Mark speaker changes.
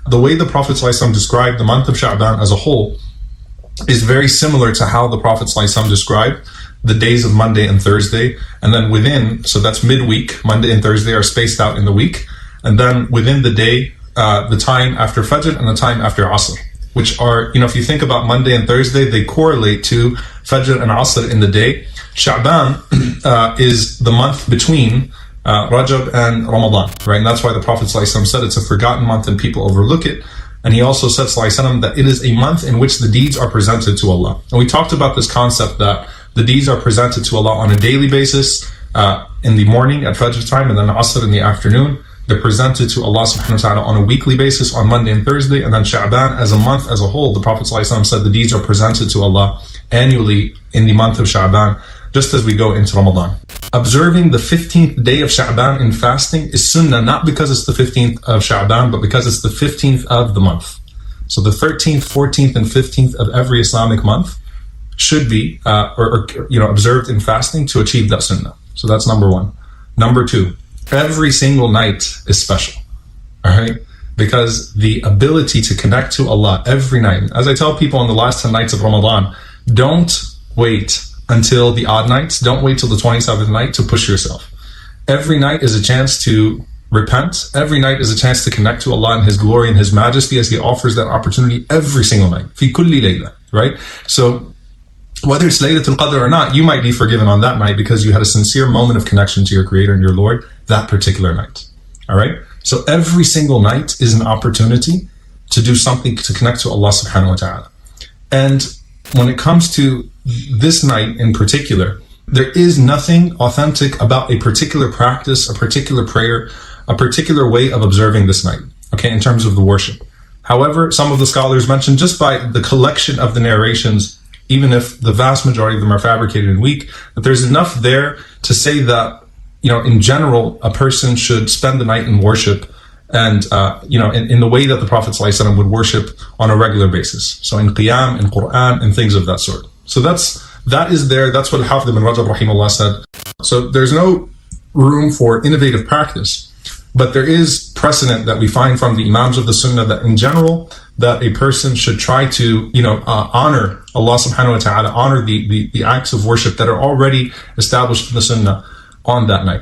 Speaker 1: the way the Prophet ﷺ described the month of Sha'ban as a whole is very similar to how the Prophet ﷺ described the days of Monday and Thursday. And then within, so that's midweek, Monday and Thursday are spaced out in the week. And then within the day, the time after Fajr and the time after Asr, which are, if you think about Monday and Thursday, they correlate to Fajr and Asr in the day. Sha'ban is the month between Rajab and Ramadan, right? And that's why the Prophet ﷺ said it's a forgotten month and people overlook it. And he also said ﷺ that it is a month in which the deeds are presented to Allah. And we talked about this concept that the deeds are presented to Allah on a daily basis, in the morning at Fajr time, and then Asr in the afternoon. They're presented to Allah subhanahu wa ta'ala on a weekly basis on Monday and Thursday. And then Sha'ban as a month as a whole, the Prophet ﷺ said the deeds are presented to Allah annually in the month of Sha'ban, just as we go into Ramadan. Observing the 15th day of Sha'ban in fasting is sunnah, not because it's the 15th of Sha'ban, but because it's the 15th of the month. So the 13th, 14th, and 15th of every Islamic month should be observed in fasting to achieve that sunnah. So that's number one. Number two, every single night is special, all right? Because the ability to connect to Allah every night, as I tell people on the last 10 nights of Ramadan, don't wait until the odd nights, don't wait till the 27th night to push yourself. Every night is a chance to repent. Every night is a chance to connect to Allah and His glory and His majesty, as He offers that opportunity every single night. Fi kulli layla, right? So whether it's Laylatul Qadr or not, you might be forgiven on that night because you had a sincere moment of connection to your Creator and your Lord that particular night. All right? So every single night is an opportunity to do something to connect to Allah subhanahu wa ta'ala. And when it comes to this night in particular, there is nothing authentic about a particular practice, a particular prayer, a particular way of observing this night, okay, in terms of the worship. However, some of the scholars mentioned just by the collection of the narrations, even if the vast majority of them are fabricated and weak, that there's enough there to say that, in general, a person should spend the night in worship and, in the way that the Prophet ﷺ would worship on a regular basis. So in Qiyam, in Quran, and things of that sort. So that is there. That's what Hafidh ibn Rajab rahimahullah said. So there's no room for innovative practice, but there is precedent that we find from the Imams of the Sunnah that in general, that a person should try to, honor Allah subhanahu wa ta'ala, honor the acts of worship that are already established in the Sunnah on that night.